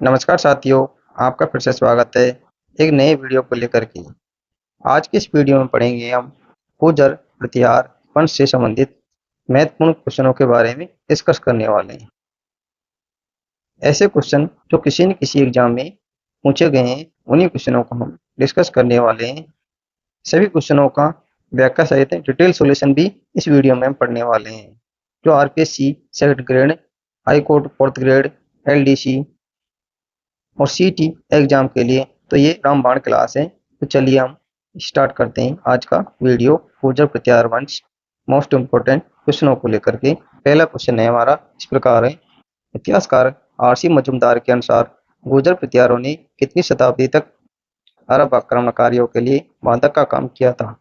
नमस्कार साथियों, आपका फिर से स्वागत है एक नए वीडियो को लेकर के। आज की इस वीडियो में पढ़ेंगे हम गुर्जर प्रतिहार वंश से संबंधित महत्वपूर्ण क्वेश्चनों के बारे में डिस्कस करने वाले हैं। ऐसे क्वेश्चन जो किसी न किसी एग्जाम में पूछे गए हैं, उन्हीं क्वेश्चनों को हम डिस्कस करने वाले हैं। सभी क्वेश्चनों का व्याख्या सहित डिटेल सॉल्यूशन भी इस वीडियो में हम पढ़ने वाले हैं। जो RPSC second grade, high court fourth grade, LDC और सीटी एग्जाम के लिए तो ये रामबाण क्लास है। तो चलिए हम स्टार्ट करते हैं आज का वीडियो गुर्जर प्रतिहार वंश मोस्ट इम्पोर्टेंट क्वेश्चनों को लेकर के। पहला क्वेश्चन है हमारा इस प्रकार है। इतिहासकार आरसी मजूमदार के अनुसार गुर्जर प्रतिहारों ने कितनी शताब्दी तक अरब आक्रमणकारियों के लिए बांधक का काम किया था?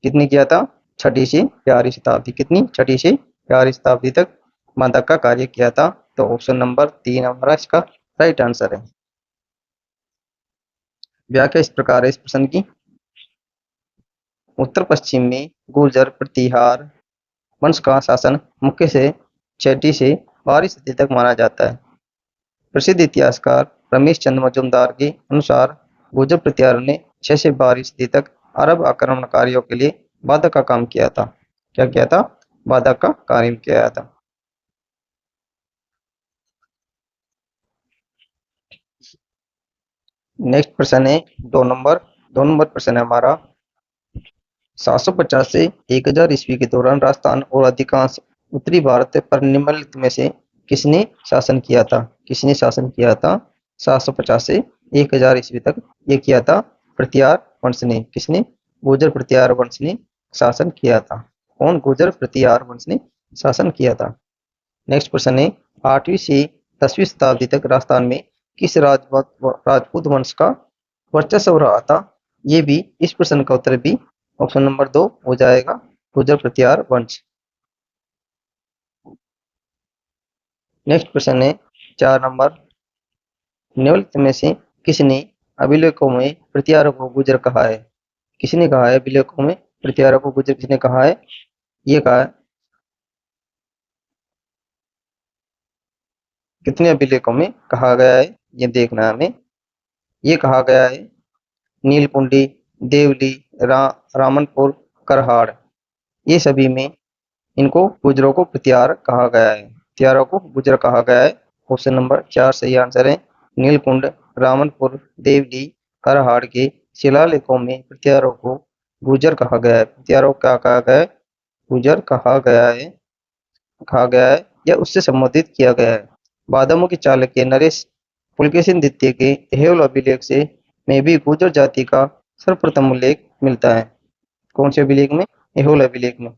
कितनी किया था? छठी से ग्यारहवीं शताब्दी। कितनी? छठी से ग्यारहवीं शताब्दी तक बांधक का कार्य किया था। तो ऑप्शन नंबर 3 हमारा इसका राइट आंसर है। व्याख्या इस प्रकार है इस प्रश्न की। उत्तर पश्चिम में गुर्जर प्रतिहार वंश का शासन मुख्य से 6वीं से 12वीं सदी तक माना जाता है। प्रसिद्ध इतिहासकार रमेश चंद्र मजूमदार के अनुसार गुर्जर प्रतिहारों ने 6 से 12वीं सदी तक अरब आक्रमणकारियों के लिए बाधक का काम किया था। क्या किया था? बाधक का कार्य किया था। नेक्स्ट प्रश्न है 2 नंबर प्रश्न है हमारा। 750 से 1000 ईस्वी के दौरान राजस्थान और अधिकांश उत्तरी भारत पर निम्नलिखित में से किसने शासन किया था? किसने शासन किया था 750 से 1000 ईस्वी तक? ये किया था प्रतिहार वंश ने। किसने? गुर्जर प्रतिहार वंश ने शासन किया था। कौन? गुर्जर प्रतिहार वंश ने शासन किया था। नेक्स्ट प्रश्न है 8वीं से 10वीं शताब्दी तक राजस्थान में किस राजपूत वंश का वर्चस्व रहा था? ये भी इस प्रश्न का उत्तर भी ऑप्शन नंबर 2 हो जाएगा, गुर्जर प्रतिहार वंश। नेक्स्ट प्रश्न है 4 नंबर। निम्नलिखित में से किसने अभिलेखों में प्रतिहारों को गुर्जर कहा है? किसने कहा है अभिलेखों में प्रतिहारों को गुर्जर? किसने कहा है? ये कहा है। कितने अभिलेखों में कहा गया है ये देखना है हमें। ये कहा गया है नीलकुंडी, देवली, रामनपुर, करहाड़, ये सभी में इनको गुर्जरों को प्रतिहार कहा गया है। प्रतिहारों को गुर्जर कहा गया है। ऑप्शन नंबर 4 सही आंसर है। नीलकुंड, रामनपुर, देवली, करहाड़ के शिलालेखों में प्रतिहारों को गुर्जर कहा गया है। प्रतिहारों को क्या कहा गया है? गुर्जर कहा गया है या उससे संबोधित किया गया है। बादामों के चालुक्य नरेश पुलकेशिन द्वितीय के ऐहोल अभिलेख से में भी गुर्जर जाति का सर्वप्रथम उल्लेख मिलता है। कौन से अभिलेख में? ऐहोल अभिलेख में।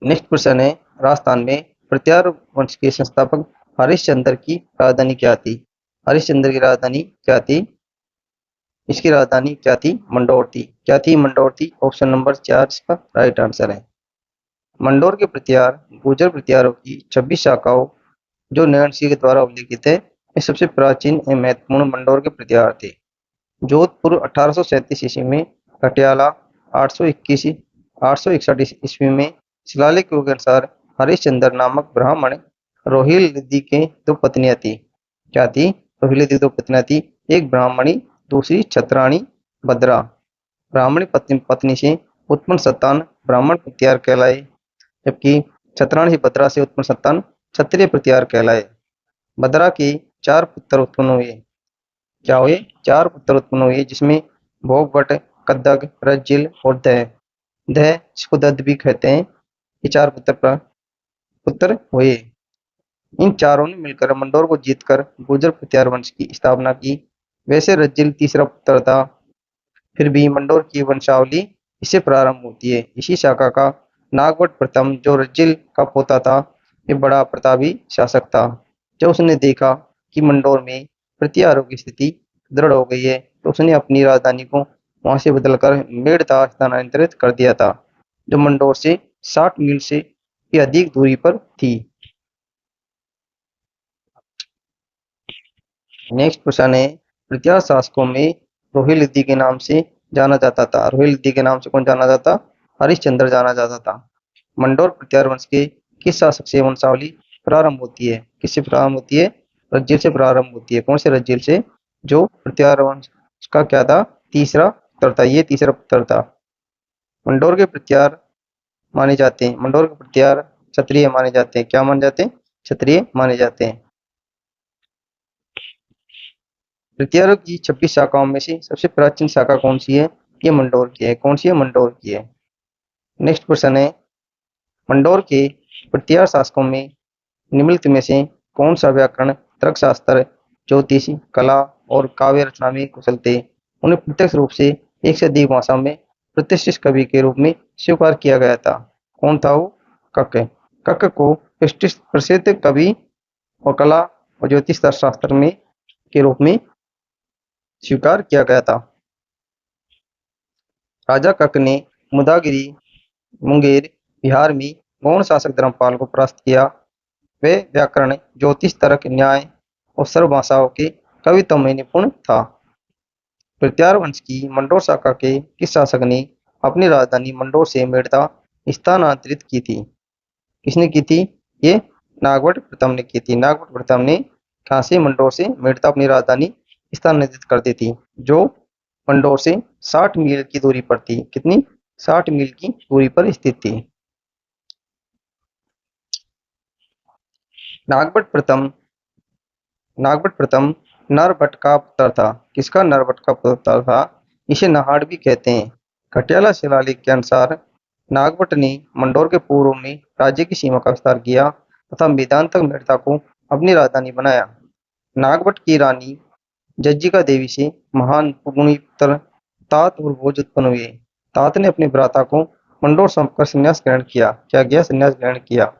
नेक्स्ट प्रश्न है राजस्थान में प्रतिहार वंश के संस्थापक हरिश्चंद्र की राजधानी क्या थी? हरिश्चंद्र की राजधानी क्या थी? इसकी राजधानी क्या थी? मंडौर थी। क्या थी? मंडौर थी। ऑप्शन नंबर 4 इसका राइट आंसर है। मंडौर के प्रतिहार गुर्जर प्रतिहारों की 26 शाखाओं जो नैन सिंह के द्वारा उल्लेखित है, ये सबसे प्राचीन एवं महत्वपूर्ण मंडौर के प्रतिहार थे। जोधपुर 1837 ईस्वी में, पटियाला 821 861 ईस्वी में शिलालेखों के अनुसार हरिश्चंद्र नामक ब्राह्मण रोहिल रिद्धि के 2 पत्नियां थी। क्या थी? रोहिल रिद्धि 2 पत्नियां थी। एक ब्राह्मणी, दूसरी छत्राणी भद्रा। ब्राह्मणी पत्नी से उत्पन्न संतान ब्राह्मण प्रतिहार कहलाए, जबकि छत्राणी भद्रा से उत्पन्न संतान क्षत्रिय प्रतिहार कहलाए। भद्रा के 4 पुत्र उत्पन्न हुए। क्या हुए? 4 पुत्र उत्पन्न हुए, जिसमें भोगभट, कद्दग, रज्जिल और दह। दह जिसको दद्द भी कहते हैं, ये 4 पुत्र हुए। इन चारों ने मिलकर मंडौर को जीतकर गुर्जर प्रतिहार वंश की स्थापना की। वैसे रज्जिल तीसरा पुत्र था, फिर भी मंडौर की वंशावली इससे प्रारंभ होती है। इसी शाखा का नागवट प्रथम, जो रज्जिल का पोता था, ये बड़ा प्रतापी शासक था। जब उसने देखा कि मंडौर में प्रतिहारों की स्थिति दृढ़ हो गई है, तो उसने अपनी राजधानी को वहां से बदलकर मेड़ता स्थानांतरित कर दिया था, जो मंडौर से 60 मील से की अधिक दूरी पर थी। नेक्स्ट क्वेश्चन है प्रतिहार शासकों में रोहिल के नाम से जाना जाता था। रोहिल के नाम से कौन जाना जाता? हरिश्चंद्र जाना जाता था। मंडौर प्रतिहार वंश के किस शासक से वंशावली प्रारंभ होती है? किससे प्रारंभ होती है? रज्जिल से प्रारंभ होती है। कौन से रज्जिल से? जो पृथ्वी वंश का क्या था? तीसरा पुत्र था। ये तीसरा पुत्र था। मंडोर के प्रत्यार माने जाते हैं। मंडोर के प्रत्यार क्षत्रिय माने जाते हैं। क्या माने जाते हैं? क्षत्रिय माने जाते हैं। प्रत्यारों की 26 शाखाओं में से सबसे प्राचीन शाखा कौन सी है? ये मंडोर की है। कौन सी है? मंडोर की है। नेक्स्ट क्वेश्चन है, मंडोर के प्रत्यार शासकों में निम्नलिखित में से कौन सा व्याकरण, तर्कशास्त्र, ज्योतिष, कला और काव्य रचना में कुशल थे? उन्हें प्रत्यक्ष रूप से एक से अधिक भाषा में प्रतिष्ठित कवि के रूप में स्वीकार किया गया था। कौन था वो? कक। कक को प्रतिष्ठित प्रसिद्ध कवि और कला और ज्योतिष शास्त्र में के रूप में स्वीकार किया गया था। राजा कक ने मुदागिरी मुंगेर बिहार में गौड़ शासक धर्मपाल को परास्त किया। वे व्याकरण, ज्योतिष, तर्क, न्याय और सर्व भाषाओं के कवित्व में निपुण था। प्रत्यार वंश की मंडोर शाखा के किस शासक ने अपनी राजधानी मंडोर से मेड़ता स्थानांतरित की थी? किसने की थी? ये नागवट प्रथम ने की थी। नागवट प्रथम ने कहाँ से? मंडोर से मेड़ता अपनी राजधानी स्थानांतरित कर दी थी, जो मंडोर से 60 मील की दूरी पर थी। कितनी? 60 मील की दूरी पर स्थित थी। नागवट प्रथम नरभट्ट का पुत्र था। किसका? नरभट्ट का पुत्र था। इसे नहाड़ भी कहते हैं। खटियाला शिलालेख के अनुसार नागभट्ट ने मंडोर के पूर्व में राज्य की सीमा का विस्तार किया तथा वेदांतक मेड़ता को अपनी राजधानी बनाया। नागभट्ट की रानी जज्जिका देवी से महान गुणी पुत्र तात और भोज उत्पन्न हुए। तात ने अपने भ्राता को मंडोर सौंपकर संन्यास ग्रहण किया। क्या किया? संन्यास ग्रहण किया।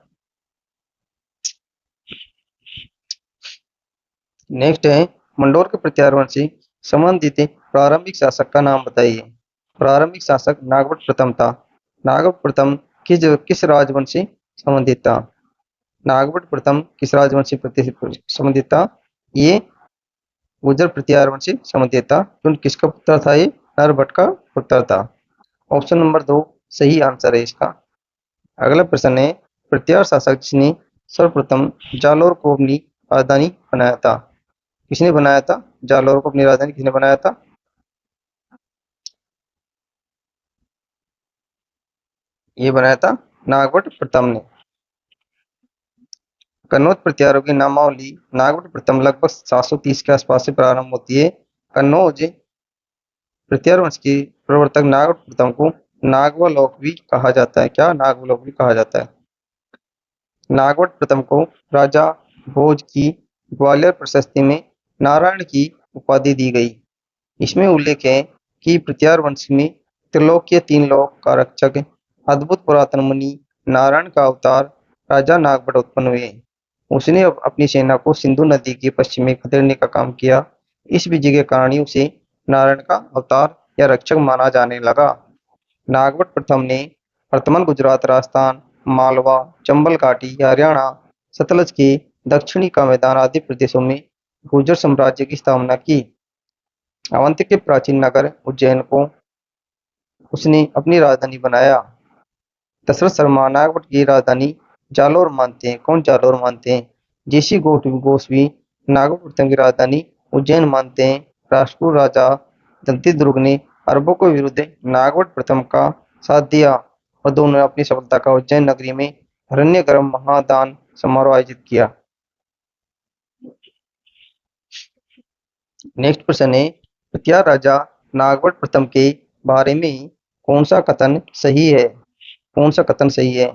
नेक्स्ट है, मंडोर के प्रत्यार वंश से संबंधित प्रारंभिक शासक का नाम बताइए। प्रारंभिक शासक नागभट्ट प्रथम था। नागभट्ट प्रथम किस राजवंश से संबंधित था? नागभट्ट प्रथम किस राजवंश से संबंधित था? ये गुर्जर प्रत्यार वंश से संबंधित था। किसका पुत्र था? ये नरभट्ट का पुत्र था। ऑप्शन नंबर 2 सही आंसर है इसका। अगला प्रश्न है, प्रत्यार शासक जिसने सर्वप्रथम जालोर को अपनी राजधानी बनाया था। किसने बनाया था? जालोर को अपनी राजधानी किसने बनाया था? ये बनाया था नागभट्ट प्रथम ने। कन्नौज प्रत्यारों की नामावली नागभट्ट प्रथम लगभग 730 के आसपास से प्रारंभ होती है। कन्नौज प्रत्यार वंश के प्रवर्तक नागभट्ट प्रथम को नागवलोक भी कहा जाता है। क्या? नागवलोक भी कहा जाता है। नागभट्ट प्रथम को राजा भोज की ग्वालियर प्रशस्ति में नारायण की उपाधि दी गई। इसमें उल्लेख है कि प्रत्यार वंश में त्रिलोकीय 3 लोक का रक्षक अद्भुत पुरातन मुनि नारायण का अवतार राजा नागभट्ट उत्पन्न हुए। उसने अपनी सेना को सिंधु नदी के पश्चिम में खदेड़ने का काम किया। इस विजय के कारण ही उसे नारायण का अवतार या रक्षक माना जाने लगा। नागभट्ट प्रथम ने वर्तमान गुजरात, राजस्थान, मालवा, चंबल घाटी, हरियाणा, सतलज के दक्षिणी का मैदान आदि प्रदेशों में गुर्जर साम्राज्य की स्थापना की। अवंती के प्राचीन नगर उज्जैन को उसने अपनी राजधानी बनाया। दशरथ शर्मा नागभट्ट की राजधानी जालोर मानते हैं। कौन जालोर मानते हैं? जेसी गोस्वी नागभट्ट की राजधानी उज्जैन मानते हैं। राष्ट्रकूट राजा दंतिदुर्ग ने अरबों के विरुद्ध नागभट्ट प्रथम का साथ दिया और दोनों ने अपनी सफलता का उज्जैन नगरी में हिरण्यगर्भ महादान समारोह आयोजित किया। नेक्स्ट प्रश्न है, प्रत्यार राजा नागभट्ट प्रथम के बारे में कौन सा कथन सही है? कौन सा कथन सही है?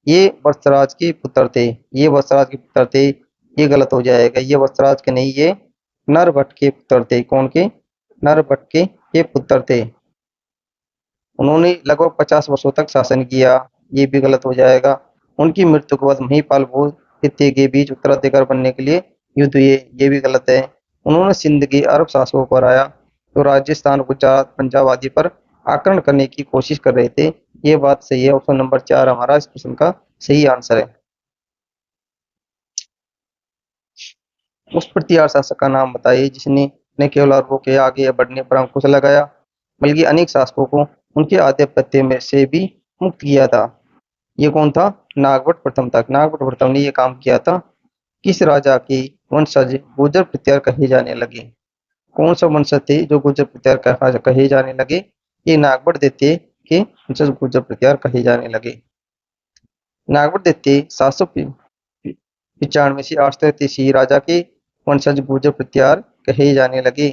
ये वत्सराज के पुत्र थे। ये वत्सराज के पुत्र थे। ये गलत हो जाएगा। ये वत्सराज के नहीं, ये नरभट्ट के पुत्र थे। कौन के? नरभट्ट के ये पुत्र थे। उन्होंने लगभग 50 वर्षों तक शासन किया। ये भी गलत हो जाएगा। उनकी मृत्यु के बाद महिपाल भोज द्वितीय के बीच उत्तराधिकारी बनने के लिए युद्ध हुए। ये भी गलत है। उन्होंने सिंध के अरब शासकों पर आया तो राजस्थान, गुजरात, पंजाब आदि पर आक्रमण करने की कोशिश कर रहे थे। ये बात सही है। ऑप्शन नंबर 4 हमारा इस प्रश्न का सही आंसर है। उस प्रत्यार शासक का नाम बताइए जिसने न केवल अरबों के आगे बढ़ने पर अंकुश लगाया बल्कि अनेक शासकों को उनके आधिपत्य में से भी मुक्त किया था। ये कौन था? नागभट्ट प्रथम तक। नागभट्ट प्रथम ने यह काम किया था। किस राजा के वंशज गुर्जर प्रत्यार कहे जाने लगे? कौन सा वंशज थे जो गुर्जर प्रत्यार कहे जाने लगे? ये नागभट्ट द्वितीय के वंशज गुर्जर प्रत्यार कहे जाने लगे। नागभट्ट द्वितीय 795 से 833 राजा के वंशज गुर्जर प्रत्यार कहे जाने लगे।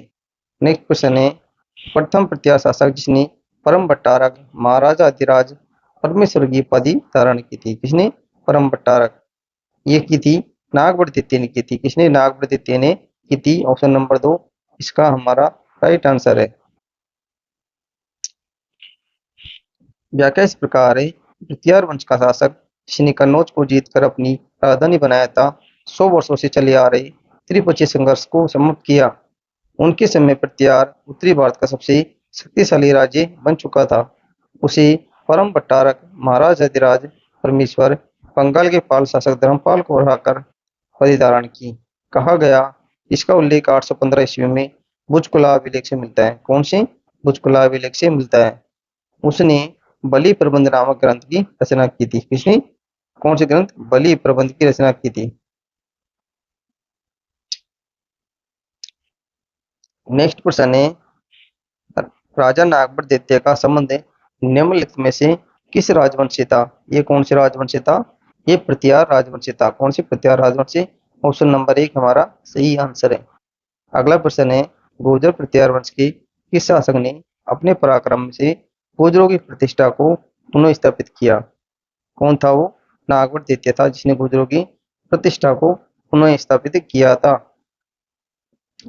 नेक्स्ट क्वेश्चन है, प्रथम प्रत्यार शासक जिसने परम बट्टारक महाराजा अधिराज परमेश्वर की उपाधि धारण की थी? किसने परम बट्टारक ये की थी? नागभट्ट द्वितीय ने की थी। किसने? नागभट्ट द्वितीय ने की थी। ऑप्शन नंबर 2 इसका हमारा राइट आंसर है। व्याख्या इस प्रकार है, प्रत्यार वंश का शासक जिसने कन्नौज को जीतकर अपनी राजधानी बनाया था, 100 वर्षों से चले आ रहे त्रिपक्षीय संघर्ष को समाप्त किया। उनके समय प्रत्यार उत्तरी भारत का सबसे शक्तिशाली राज्य बन चुका था। उसे परम बट्टारक महाराज अधिराज परमेश्वर बंगाल के पाल शासक धर्मपाल को हराकर उपाधि धारण की कहा गया। इसका उल्लेख 815 ईस्वी में भुजकुला अभिलेख से मिलता है। कौन से? भुजकुला अभिलेख से मिलता है। उसने बलि प्रबंध नामक ग्रंथ की रचना की थी। किसने? कौन से ग्रंथ? बलि प्रबंध की रचना की थी। नेक्स्ट प्रश्न है, राजा नागभट्ट द्वितीय का संबंध निम्नलिखित में से किस राजवंश से था? ये कौन से राजवंश से था? ये प्रत्यार राजवंश से था। कौन सी प्रत्यार राजवंश से? ऑप्शन नंबर 1 हमारा सही आंसर है। अगला प्रश्न है, गुर्जर प्रत्यार वंश के किस शासक ने अपने पराक्रम से गुर्जरों की प्रतिष्ठा को पुनः स्थापित किया? कौन था वो? नागभट्ट द्वितीय था जिसने गुर्जरों की प्रतिष्ठा को पुनः स्थापित किया था।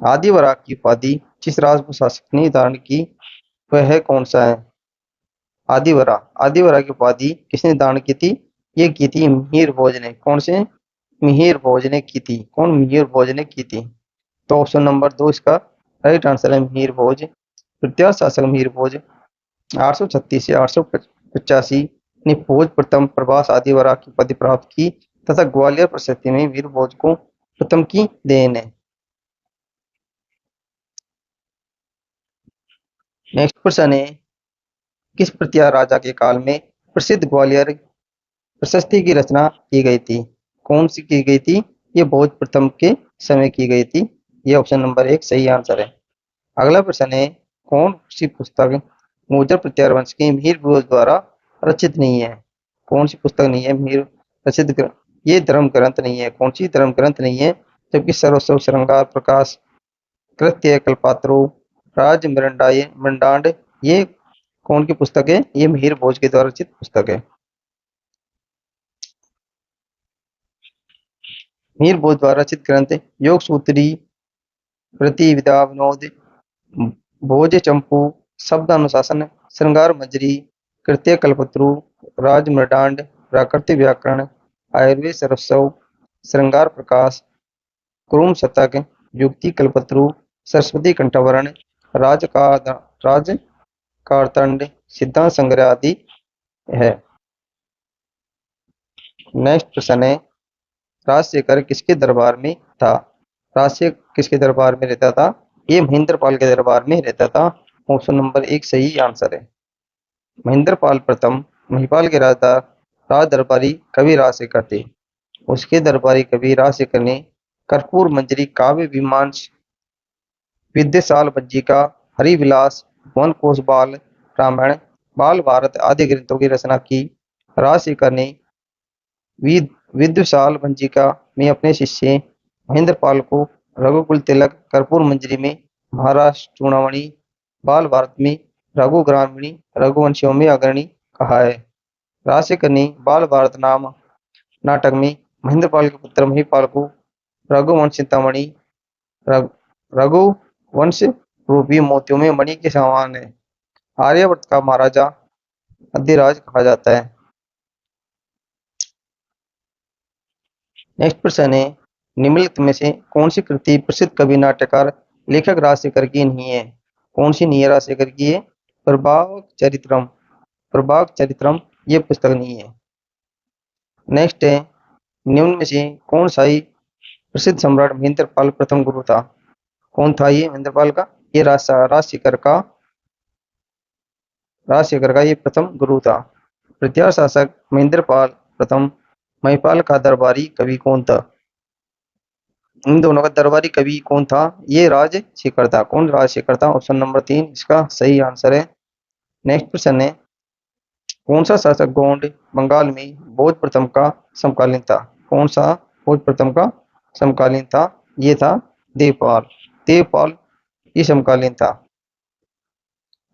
आदिवरा की उपाधि जिस राजपूत शासक ने धारण की वह कौन सा है? आदिवरा। आदिवरा की उपाधि किसने धारण की थी? ये की थी मिहिर भोज ने। कौन से? मिहिर भोज ने की थी। कौन? मिहिर भोज ने की थी। तो ऑप्शन नंबर 2 इसका राइट आंसर है, मिहिर भोज। प्रत्यार शासक मिहिर भोज 836 से 885 ने भोज प्रथम प्रभास आदिवरा की उपाधि प्राप्त की तथा ग्वालियर प्रशस्ति में वीर भोज को प्रथम की देन है। नेक्स्ट प्रश्न है, किस प्रत्यार राजा के काल में प्रसिद्ध ग्वालियर प्रशस्ति की रचना की गई थी? कौन सी की गई थी? ये भोज प्रथम के समय की गई थी। ये ऑप्शन नंबर 1 सही आंसर है। अगला प्रश्न है, कौन सी पुस्तक गुर्जर प्रत्यार वंश के मिहिर भोज द्वारा रचित नहीं है? कौन सी पुस्तक नहीं है मिहिर रचित? ये धर्म ग्रंथ नहीं है। कौन सी? धर्म ग्रंथ नहीं है। जबकि सर्वस्व श्रृंगार प्रकाश कृत्य कल्पात्रो राज मृंडांड ये कौन की पुस्तक है? ये मिहिर भोज के द्वारा रचित पुस्तक है। मिहिर भोज द्वारा रचित ग्रंथ योग सूत्री प्रतिविदा विनोद भोज चंपू शब्दानुशासन श्रृंगार मंजरी कृत्य कल्पत्रु राज मृडांड प्राकृतिक व्याकरण आयुर्वेद सरस्व श्रृंगार प्रकाश क्रूम शतक युक्ति कल्पत्रु सरस्वती कंठवरण राज का राज कारतंड सिद्धांत संग्रह आदि है। नेक्स्ट प्रश्न है, राजशेखर किसके दरबार में था? राजशेखर किसके दरबार में रहता था? ये महेंद्रपाल के दरबार में रहता था। ऑप्शन नंबर 1 सही आंसर है। महेंद्रपाल प्रथम महिपाल के राज दरबारी कवि राजशेखर थे। उसके दरबारी कवि राजशेखर ने कर्पूर मंजरी काव्य विमांश विद्यासाल बज्जिका हरिविलास वन कोश बाल रामायण बाल भारत आदि ग्रंथों की रचना की। राजशेखर ने विद्यासाल बज्जिका में अपने शिष्य महेंद्रपाल को रघुकुल तिलक कर्पूर मंजरी में महाराष्ट्र चूड़ामणि बाल भारत में रघु ग्रामीणी रघुवंशियों में अग्रणी कहा है। राजशेखर ने बाल भारत नाम नाटक में महेंद्रपाल के पुत्र महिपाल को रघुवंश चिंतामणि रघुवंश रूपी मोतियों में मणि के समान है। आर्यवर्त का महाराजा अधिराज कहा जाता है। नेक्स्ट प्रश्न है, निम्नलिखित में से कौन सी कृति प्रसिद्ध कवि नाट्यकार लेखक राजशेखर की नहीं है? कौन सी नहीं है राजशेखर की? है प्रभाव चरित्रम। प्रभाव चरित्रम ये पुस्तक नहीं है। नेक्स्ट है, निम्न में से कौन सा ही प्रसिद्ध सम्राट महेंद्रपाल प्रथम गुरु था? कौन था ये महेंद्रपाल का? ये राजशेखर का ये प्रथम गुरु था। प्रत्यार शासक महेंद्रपाल प्रथम महिपाल का दरबारी कवि कौन था? इन दोनों का दरबारी कवि कौन था? ये राजशेखर था। कौन? राजशेखर था। ऑप्शन नंबर 3 इसका सही आंसर है। नेक्स्ट क्वेश्चन है, कौन सा शासक गोंड बंगाल में भोज प्रथम का समकालीन था? कौन सा भोज प्रथम का समकालीन था? ये था देवपाल। देवपाल ये समकालीन था।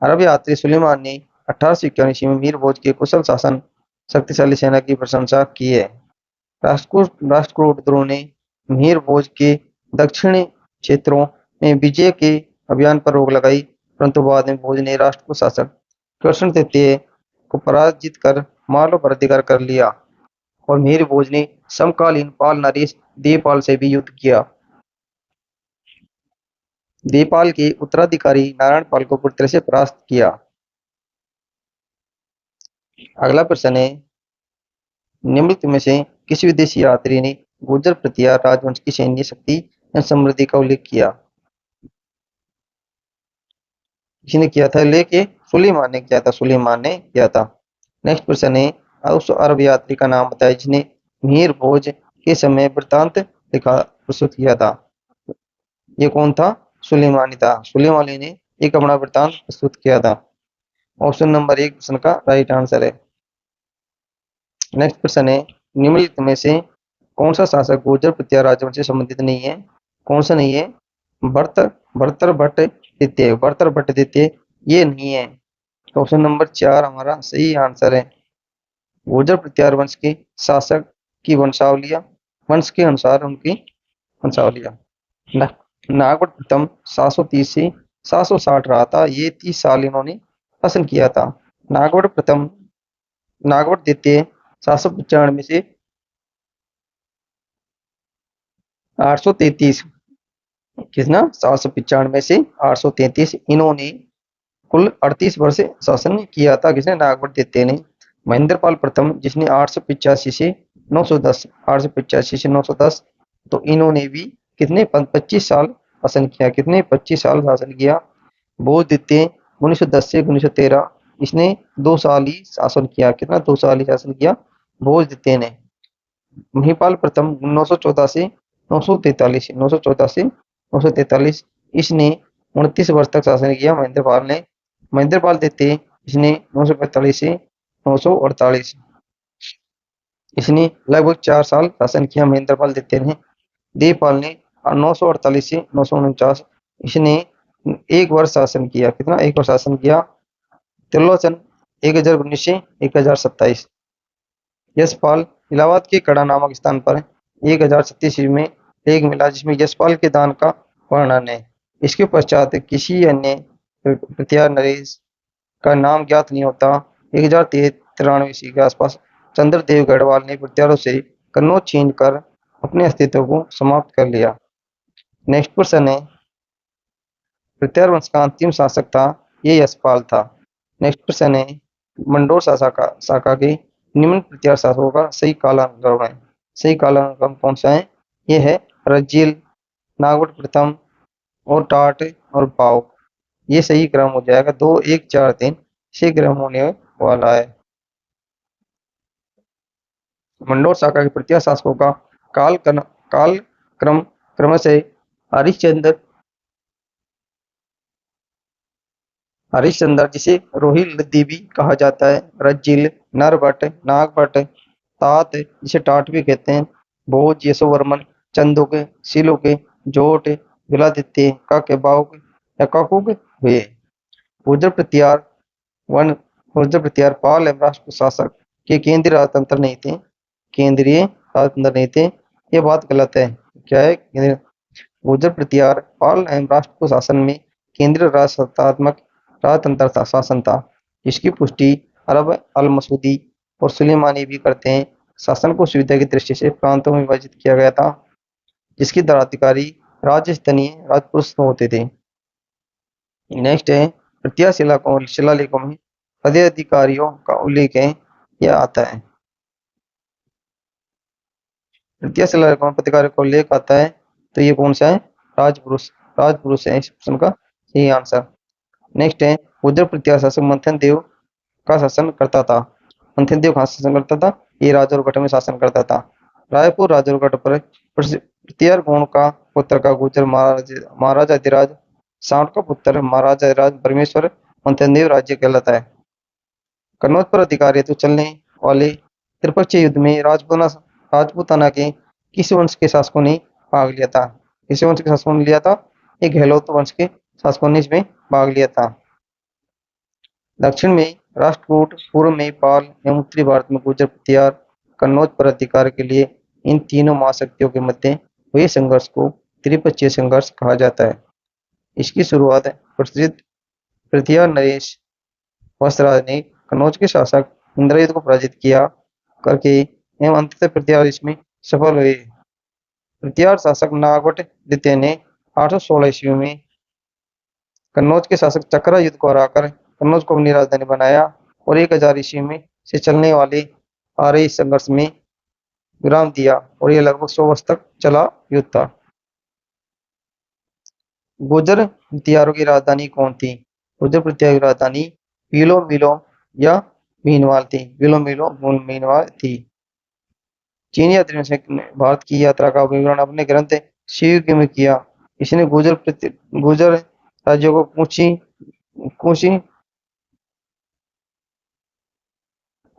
अरब यात्री सुलेमान ने 1851 ईस्वी में मीर भोज के कुशल शासन, शक्तिशाली सेना की प्रशंसा की है। राष्ट्रकूट द्रोण ने मीर भोज के दक्षिणी क्षेत्रों में विजय के अभियान पर रोक लगाई, परंतु बाद में भोज ने राष्ट्र को शासक कृष्ण तृतीय को पराजित कर मालो पर अधिकार कर लिया और मीर भोज ने समकालीन पाल नरेश देवपाल से भी युद्ध किया। देवपाल के उत्तराधिकारी नारायण पाल को पूरी तरह से परास्त किया। अगला प्रश्न है, निम्नलिखित में से किसी विदेशी यात्री ने गुर्जर प्रतिहार राजवंश की सैन्य शक्ति या समृद्धि का उल्लेख किया? किसने किया था? लेके सुलेमान ने किया था। सुलेमान ने किया था। नेक्स्ट क्वेश्चन है, उस अरब यात्री का नाम बताया जिसने मीर भोज के समय वृत्तांत लिखा प्रस्तुत किया था? ये कौन था? सुलेमानी था। सुलेमानी ने एक अपना वृत्तांत प्रस्तुत किया था। ऑप्शन नंबर 1 प्रश्न का राइट आंसर है। नेक्स्ट क्वेश्चन है, निम्नलिखित में से कौन सा शासक गुर्जर प्रतिहार राजवंश से संबंधित नहीं है? कौन सा नहीं है? भर्तर भट्ट द्वितीय। भर्तर भट्ट द्वितीय ये नहीं है। तो ऑप्शन नंबर 4 हमारा सही आंसर है। गुर्जर प्रतिहार वंश के शासक की वंशावलियां, वंश के अनुसार उनकी वंशावलियां। नागवट प्रथम 730 से 760 रहा था। ये 30 साल इन्होंने शासन किया था। नागवट प्रथम, नागवट द्वितीय 795 से 833, कितना? 795 से 833 इन्होंने कुल 38 वर्ष शासन किया था। किसने? नागवट द्वितीय ने। महेंद्रपाल प्रथम जिसने 885 से 910, 885 से 910, तो इन्होंने भी कितने 25 साल शासन किया। कितने? 25 साल शासन किया। भोज द्वितीय 1910 से 1913, इसने 2 साल ही शासन किया। कितना? 2 साल ही शासन किया भोज द्वितीय ने। महिपाल प्रथम 914 से 943, 914 से 943, इसने 29 वर्ष तक शासन किया महेंद्रपाल ने। महेंद्रपाल द्वितीय इसने 945 से 948, इसने लगभग 4 साल शासन किया महेंद्रपाल द्वितीय ने। देवपाल ने 948 से 949, इसने 1 वर्ष शासन किया। कितना? 1 वर्ष शासन किया। त्रिलोचन 1019 से 1027, यशपाल इलाहाबाद के कड़ा नामक स्थान पर 1036 ईस्वी में एक मिला जिसमें यशपाल के दान का वर्णन है। इसके पश्चात किसी अन्य प्रतिहार नरेश का नाम ज्ञात नहीं होता। 1093 ईस्वी के आसपास चंद्रदेव गढ़वाल ने प्रतिहारों से कन्नौज छीन कर अपने अस्तित्व को समाप्त कर लिया। नेक्स्ट क्वेश्चन है, प्रतिहार वंश का अंतिम शासक था, ये यशपाल था। नेक्स्ट क्वेश्चन है, मंडोर शाखा के निम्न प्रतिहार शासकों का सही कालानुक्रम है। सही कालानुक्रम कौन सा है? ये है रज्जिल, नागवट प्रथम और टाट और पाव। ये सही क्रम हो जाएगा। 2 1 4 3 सही क्रम होने वाला है। मंडोर शाखा के प्रतिहार शासकों का काल क्रम क्रमशः हरिश्चंद्र, हरिश्चंद्र जिसे रोहिल्ला भी कहा जाता है, रज्जिल, नरभट्ट, नागभट्ट, तात जिसे टाट भी कहते हैं, भोज, यशोवर्मन, चंदुक, शिलुक, जोट, विलादित्य, काके बाउक या काकुक हुए। गुर्जर प्रतिहार वन गुर्जर प्रतिहार पाल एवं राष्ट्र शासक के केंद्रीय राजतंत्र नहीं थे। केंद्रीय राजतंत्र नहीं थे, ये बात गलत है। क्या है? गुर्जर प्रतिहार पाल एवं राष्ट्र शासन में केंद्रीय राजसत्तात्मक राजतंत्र था, शासन था। इसकी पुष्टि अरब अल मसूदी और सुलेमानी भी करते हैं। शासन को सुविधा की दृष्टि से प्रांतों में विभाजित किया गया था, जिसके दराधिकारी राज्य स्तरीय राजपुरुष होते थे। नेक्स्ट है, प्रतिहार शिलालेखों में पदाधिकारियों का उल्लेख है, यह आता है। प्रतिहार शिलालेखों में पदाधिकारियों का उल्लेख आता है, तो ये कौन सा है? राजपुरुष। राजपुरुष है इस प्रश्न का सही आंसर। नेक्स्ट है, गुर्जर प्रतिहार शासक मंथन देव का शासन करता था। मंथन देव कहाँ शासन करता था? ये राजौरगढ़ में शासन करता था। रायपुर राजौरगढ़ पर प्रत्यार गोण का पुत्र का गुर्जर महाराजा अधिराज सांड का पुत्र महाराजा अधिराज परमेश्वर मंथनदेव राज्य कहलाता है। कन्नौज पर अधिकार हेतु चलने वाले त्रिपक्षीय युद्ध में राजपूताना के किस वंश के शासकों ने भाग लिया था? किस वंश के शासकों ने लिया था? ये गहलोत वंश के शासकों ने इसमें भाग लिया था। दक्षिण में राष्ट्रकूट, पूर्व में पाल एवं उत्तरी भारत में गुर्जर प्रत्यार कन्नौज पर अधिकार के लिए इन तीनों महाशक्तियों के मध्य हुए संघर्ष को त्रिपक्षीय संघर्ष कहा जाता है। इसकी शुरुआत प्रसिद्ध प्रत्यार नरेश वत्सराज ने कन्नौज के शासक इंद्रजित को पराजित किया करके एवं अंततः प्रत्यार इसमें सफल हुए। प्रत्यार शासक नागवट द्वितीय ने 816 ईस्वी में कन्नौज के शासक चक्रा युद्ध को हराकर कन्नौज को अपनी राजधानी बनाया और 1000 ईस्वी में से चलने वाले आ रहे इस संघर्ष में विराम दिया और यह लगभग 100 वर्ष तक चला युद्ध था। गुर्जर प्रत्यारों की राजधानी कौन थी? गुर्जर प्रत्यारों की राजधानी विलोमिलो या भीनमाल थी। विलोमिलो भीनमाल थी। चीनी यात्री ने भारत की यात्रा का विवरण अपने ग्रंथ शिवयुगी में किया। इसने गुर्जर राज्यों को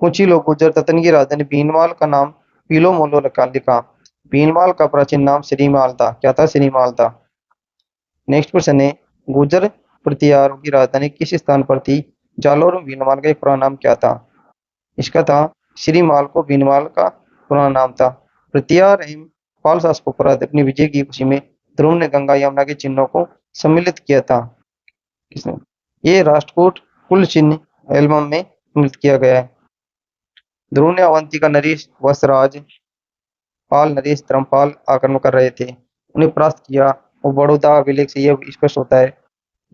कुछ ही लोग गुर्जर ततन की राजधानी भीनमाल का नाम विलोमोलो लिखा। भीनमाल का प्राचीन नाम श्रीमाल था। क्या था? श्रीमाल था। नेक्स्ट क्वेश्चन है, गुर्जर प्रत्यारों की राजधानी किस स्थान पर थी? जालोर और भीनमाल का एक पुराना नाम क्या था? इसका था श्रीमाल को भीनमाल का पुराना नाम था। प्रत्यार एवं पाल शासकों पर अपनी विजय की खुशी में ध्रुव ने गंगा यमुना के चिन्हों को सम्मिलित किया था। ये राष्ट्रकूट कुल चिन्ह एल्बम में सम्मिलित किया गया है। ध्रुव ने अवंती का नरेश वत्सराज पाल नरेश धर्मपाल आक्रमण कर रहे थे, उन्हें परास्त किया और बड़ौदा अभिलेख से यह स्पष्ट होता है।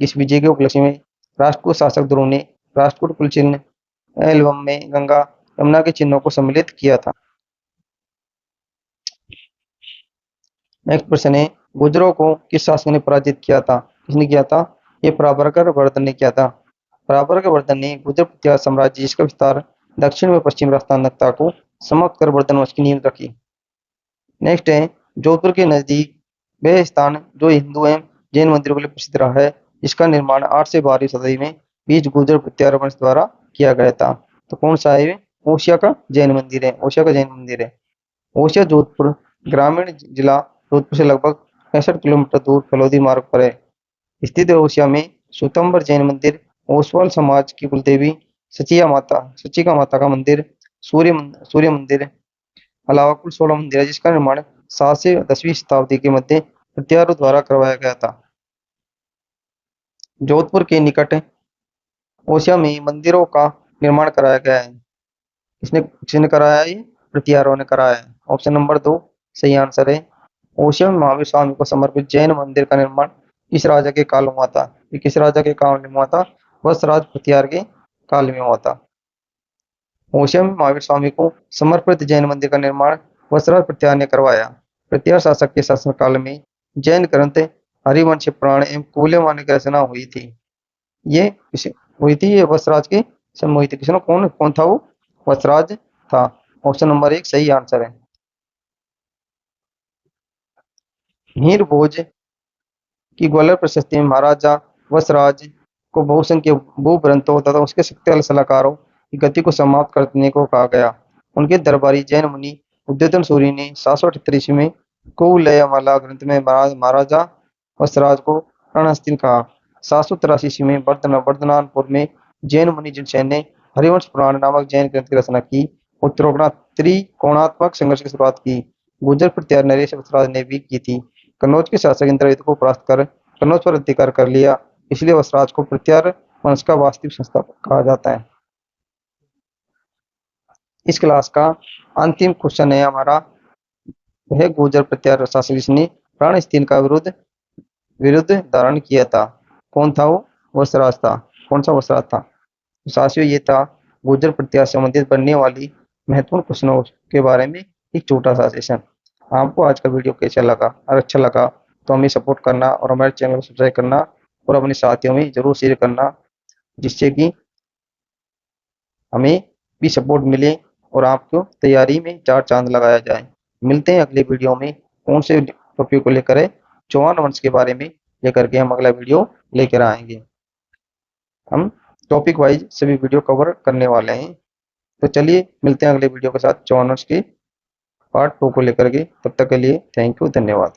इस विजय के उपलक्ष्य में राष्ट्रकूट शासक ध्रुव ने राष्ट्रकूट कुल चिन्ह एल्बम में गंगा यमुना के चिन्हों को सम्मिलित किया था। नेक्स्ट प्रश्न है, गुर्जरों को किस शासक ने पराजित किया था? किसने किया था? ये पराभरकर वर्धन ने किया था। पराभरकर वर्धन ने गुर्जर प्रत्यार साम्राज्य जिसका विस्तार दक्षिण में पश्चिम राजस्थान तक था को समाप्त कर वर्धन वंश की नींव रखी। नेक्स्ट है, जोधपुर के नजदीक वह स्थान जो हिंदू एवं जैन मंदिरों के लिए प्रसिद्ध रहा है, जिसका निर्माण 8 से 12वीं सदी में बीच गुर्जर प्रत्यार वंश द्वारा किया गया था। तो कौन सा है? ओसिया का जैन मंदिर है। ओसिया का जैन मंदिर है। ओसिया जोधपुर ग्रामीण जिला जोधपुर से लगभग 65 किलोमीटर दूर फलोदी मार्ग पर है। स्थित है। ओसिया में श्वेतांबर जैन मंदिर, ओसवाल समाज की कुलदेवी सचिका माता का मंदिर, सूर्य मंदिर अलावा कुल 16 मंदिर है, जिसका निर्माण 7 से 10वीं शताब्दी के मध्य प्रत्यारों द्वारा करवाया गया था। जोधपुर के निकट ओसिया में मंदिरों का निर्माण कराया गया है। किसने कराया है? प्रत्यारों ने कराया है। ऑप्शन नंबर 2 सही आंसर है। ओसिया में महावीर स्वामी को समर्पित जैन मंदिर का निर्माण किस राजा के काल में हुआ था? ये किस राजा के काल में हुआ था? वत्सराज प्रत्यार के काल में हुआ था। ओसिया में महावीर स्वामी को समर्पित जैन मंदिर का निर्माण वत्सराज प्रत्यार ने करवाया। प्रत्यार शासक के शासनकाल में जैन ग्रंथ हरिवंश पुराण एवं कुल्यवानी की रचना हुई थी। ये वत्सराज के समय हुई थी। किसने कौन था वो? वत्सराज था। ऑप्शन नंबर 1 सही आंसर है। हीर भोज की ग्वालियर प्रशस्ति में महाराजा वत्सराज को बहुसंख्य भूग्रंथों तथा उसके शक्तिशाली सलाहकारों की गति को समाप्त करने को कहा गया। उनके दरबारी जैन मुनि उद्योधन सूरी ने 778 ईस्वी में कुवलयमाला ग्रंथ में महाराजा वत्सराज को रणहस्तिन कहा। 783 ईस्वी में वर्धनानपुर में जैन मुनि जिनसेन ने हरिवंश पुराण नामक जैन ग्रंथ की रचना की और त्रिकोणात्मक संघर्ष की शुरुआत की। गुर्जर प्रत्यार नरेश वत्सराज ने भी की थी। कन्नौज के शासक इंद्रजित को परास्त कर कन्नौज पर अधिकार कर लिया, इसलिए वत्सराज को प्रत्यार वंश का वास्तविक संस्थापक कहा जाता है। इस क्लास का अंतिम क्वेश्चन है हमारा, वह गुर्जर प्रत्यार शासक जिसने रणहस्तिन का विरुद्ध धारण किया था। कौन था वो? वत्सराज था। कौन सा वत्सराज था? साथियों, ये था गुर्जर प्रत्यार संबंधित बनने वाली महत्वपूर्ण प्रश्नों के बारे में एक छोटा सा सेशन। आपको आज का वीडियो कैसा लगा? अगर अच्छा लगा तो हमें सपोर्ट करना और हमारे चैनल को सब्सक्राइब करना और अपने साथियों में जरूर शेयर करना, जिससे कि हमें भी सपोर्ट मिले और आपको तैयारी में चार चांद लगाया जाए। मिलते हैं अगले वीडियो में कौन से टॉपिक को लेकर है, चौहान वंश के बारे में लेकर के हम अगला वीडियो लेकर आएंगे। हम टॉपिक वाइज सभी वीडियो कवर करने वाले हैं। तो चलिए मिलते हैं अगले वीडियो के साथ चौहान वंश के पार्ट 2 को लेकर के। तब तक के लिए थैंक यू, धन्यवाद।